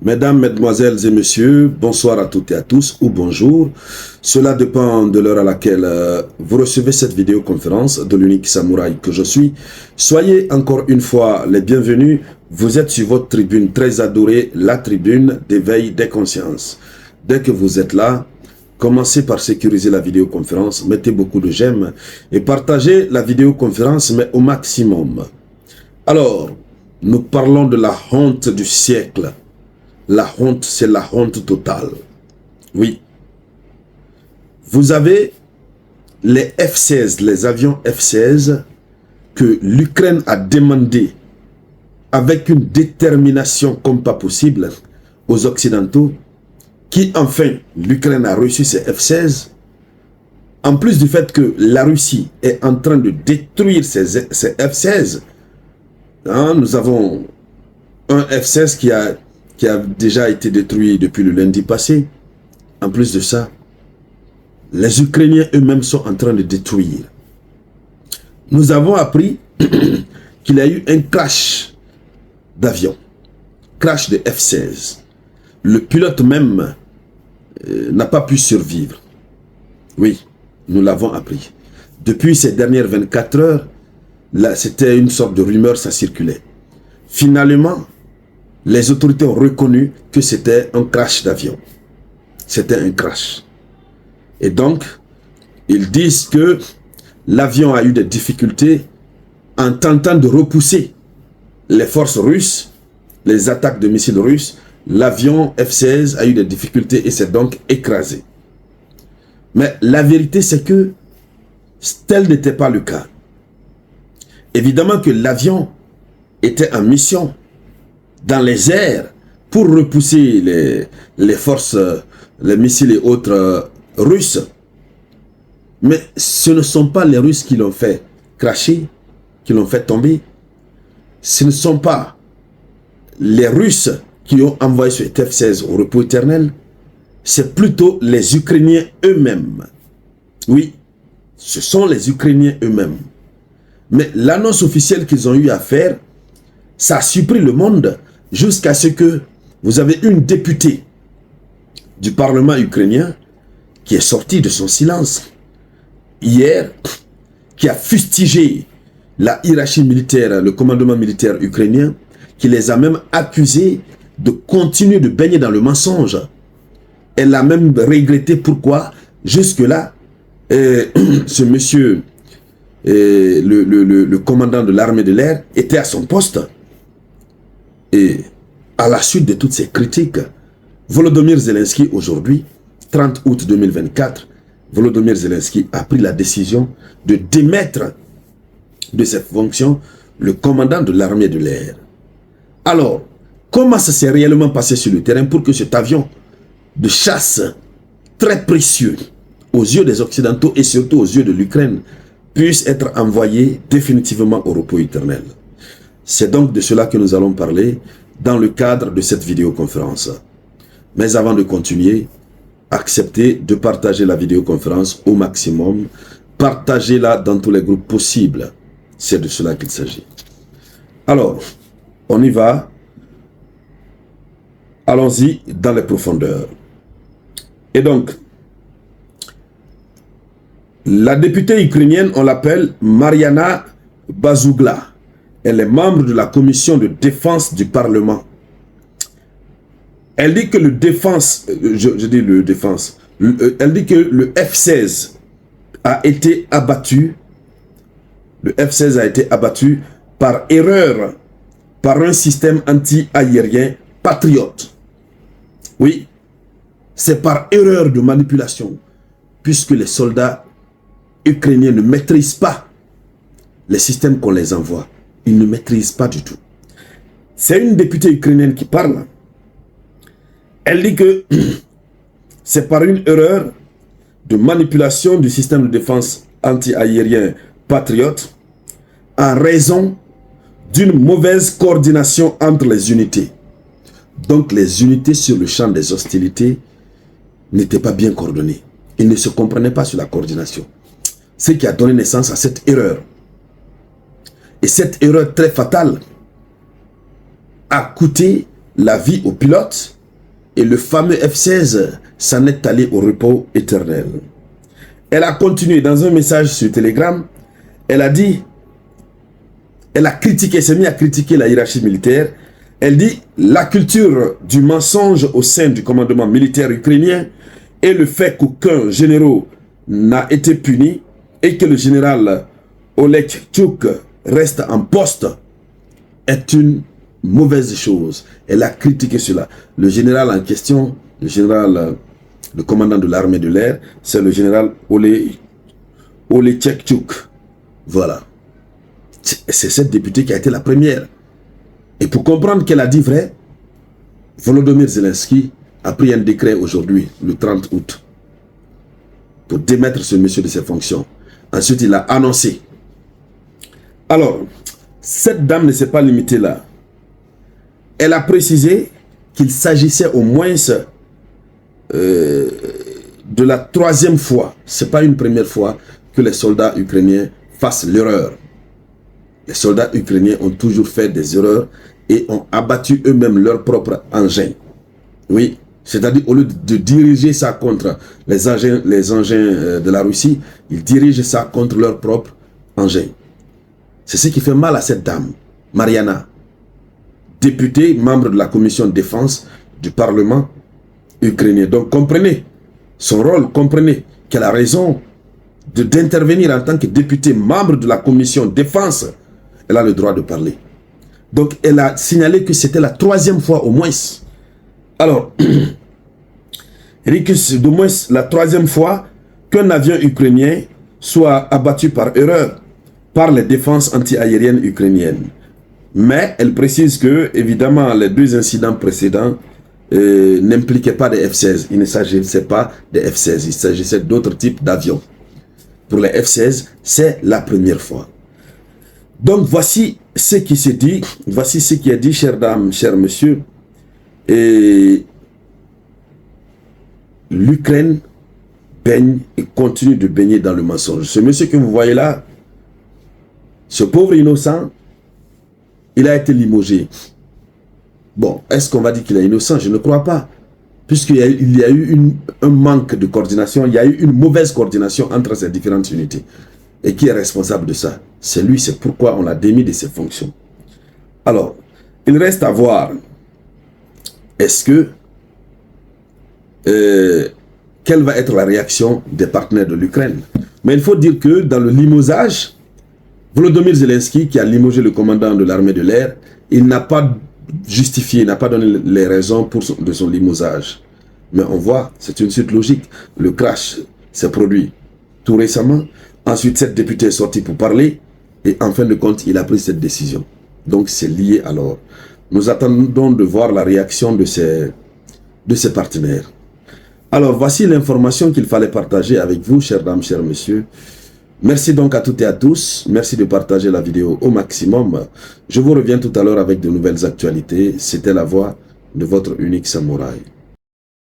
Mesdames, Mesdemoiselles et Messieurs, bonsoir à toutes et à tous, ou bonjour. Cela dépend de l'heure à laquelle vous recevez cette vidéoconférence de l'unique samouraï que je suis. Soyez encore une fois les bienvenus. Vous êtes sur votre tribune très adorée, la tribune d'éveil des consciences. Dès que vous êtes là, commencez par sécuriser la vidéoconférence, mettez beaucoup de j'aime et partagez la vidéoconférence, mais au maximum. Alors, nous parlons de la honte du siècle. La honte, c'est la honte totale. Oui. Vous avez les F-16, les avions F-16 que l'Ukraine a demandé avec une détermination comme pas possible aux Occidentaux, qui enfin, l'Ukraine a reçu ces F-16, en plus du fait que la Russie est en train de détruire ces F-16, hein, nous avons un F-16 qui a déjà été détruit depuis le lundi passé. En plus de ça, les Ukrainiens eux-mêmes sont en train de détruire. Nous avons appris qu'il y a eu un crash d'avion, crash de F-16. Le pilote même n'a pas pu survivre. Oui, nous l'avons appris. Depuis ces dernières 24 heures, c'était une sorte de rumeur, ça circulait. Finalement, les autorités ont reconnu que c'était un crash d'avion. C'était un crash. Et donc, ils disent que l'avion a eu des difficultés en tentant de repousser les forces russes, les attaques de missiles russes. L'avion F-16 a eu des difficultés et s'est donc écrasé. Mais la vérité, c'est que tel n'était pas le cas. Évidemment que l'avion était en mission dans les airs pour repousser les forces, les missiles et autres russes. Mais ce ne sont pas les Russes qui l'ont fait cracher, qui l'ont fait tomber. Ce ne sont pas les Russes qui ont envoyé ce F-16 au repos éternel. C'est plutôt les Ukrainiens eux-mêmes. Oui, ce sont les Ukrainiens eux-mêmes. Mais l'annonce officielle qu'ils ont eu à faire, ça a surpris le monde. Jusqu'à ce que vous avez une députée du Parlement ukrainien qui est sortie de son silence hier, qui a fustigé la hiérarchie militaire, le commandement militaire ukrainien, qui les a même accusés de continuer de baigner dans le mensonge. Elle a même regretté pourquoi, jusque-là, ce monsieur, le commandant de l'armée de l'air, était à son poste. Et à la suite de toutes ces critiques, Volodymyr Zelensky aujourd'hui, 30 août 2024, Volodymyr Zelensky a pris la décision de démettre de cette fonction le commandant de l'armée de l'air. Alors, comment ça s'est réellement passé sur le terrain pour que cet avion de chasse très précieux aux yeux des Occidentaux et surtout aux yeux de l'Ukraine puisse être envoyé définitivement au repos éternel? C'est donc de cela que nous allons parler dans le cadre de cette vidéoconférence. Mais avant de continuer, acceptez de partager la vidéoconférence au maximum. Partagez-la dans tous les groupes possibles. C'est de cela qu'il s'agit. Alors, on y va. Allons-y dans les profondeurs. Et donc, la députée ukrainienne, on l'appelle Mariana Bazugla. Elle est membre de la commission de défense du Parlement. Elle dit que elle dit que le F-16 a été abattu. Le F-16 a été abattu par erreur, par un système anti-aérien patriote. Oui, c'est par erreur de manipulation, puisque les soldats ukrainiens ne maîtrisent pas les systèmes qu'on les envoie. Ils ne maîtrisent pas du tout. C'est une députée ukrainienne qui parle. Elle dit que c'est par une erreur de manipulation du système de défense anti-aérien patriote en raison d'une mauvaise coordination entre les unités. Donc les unités sur le champ des hostilités n'étaient pas bien coordonnées. Ils ne se comprenaient pas sur la coordination. Ce qui a donné naissance à cette erreur. Et cette erreur très fatale a coûté la vie au pilote et le fameux F-16 s'en est allé au repos éternel. Elle a continué dans un message sur Telegram. Elle a dit, elle a critiqué, s'est mise à critiquer la hiérarchie militaire. Elle dit, la culture du mensonge au sein du commandement militaire ukrainien et le fait qu'aucun général n'a été puni et que le général Olekchuk reste en poste est une mauvaise chose. Elle a critiqué cela. Le général en question, le commandant de l'armée de l'air, c'est le général Olekchuk. Voilà. C'est cette députée qui a été la première. Et pour comprendre qu'elle a dit vrai, Volodymyr Zelensky a pris un décret aujourd'hui, le 30 août, pour démettre ce monsieur de ses fonctions. Ensuite, il a annoncé. Alors, cette dame ne s'est pas limitée là. Elle a précisé qu'il s'agissait au moins de la troisième fois. Ce n'est pas une première fois que les soldats ukrainiens fassent l'erreur. Les soldats ukrainiens ont toujours fait des erreurs et ont abattu eux-mêmes leur propre engin. Oui, c'est-à-dire au lieu de diriger ça contre les engins de la Russie, ils dirigent ça contre leur propre engin. C'est ce qui fait mal à cette dame, Mariana, députée, membre de la commission de défense du Parlement ukrainien. Donc comprenez son rôle, comprenez qu'elle a raison d'intervenir en tant que députée, membre de la commission de défense. Elle a le droit de parler. Donc elle a signalé que c'était la troisième fois au moins. Alors, au moins la troisième fois qu'un avion ukrainien soit abattu par erreur par les défenses anti-aériennes ukrainiennes. Mais elle précise que, évidemment, les deux incidents précédents n'impliquaient pas des F-16. Il ne s'agissait pas des F-16, il s'agissait d'autres types d'avions. Pour les F-16, c'est la première fois. Donc, voici ce qui s'est dit, voici ce qui est dit, chère dame, cher monsieur. Et l'Ukraine baigne et continue de baigner dans le mensonge. Ce monsieur que vous voyez là, ce pauvre innocent, il a été limogé. Bon, est-ce qu'on va dire qu'il est innocent? Je ne crois pas. Puisqu'il y a eu un manque de coordination, il y a eu une mauvaise coordination entre ces différentes unités. Et qui est responsable de ça? C'est lui, c'est pourquoi on l'a démis de ses fonctions. Alors, il reste à voir, est-ce que, quelle va être la réaction des partenaires de l'Ukraine? Mais il faut dire que dans le limosage, Volodymyr Zelensky, qui a limogé le commandant de l'armée de l'air, il n'a pas justifié, il n'a pas donné les raisons de son limosage. Mais on voit, c'est une suite logique. Le crash s'est produit tout récemment. Ensuite, cette députée est sortie pour parler. Et en fin de compte, il a pris cette décision. Donc, c'est lié alors. Nous attendons de voir la réaction de ses partenaires. Alors, voici l'information qu'il fallait partager avec vous, chères dames, chers messieurs. Merci donc à toutes et à tous. Merci de partager la vidéo au maximum. Je vous reviens tout à l'heure avec de nouvelles actualités. C'était la voix de votre unique samouraï.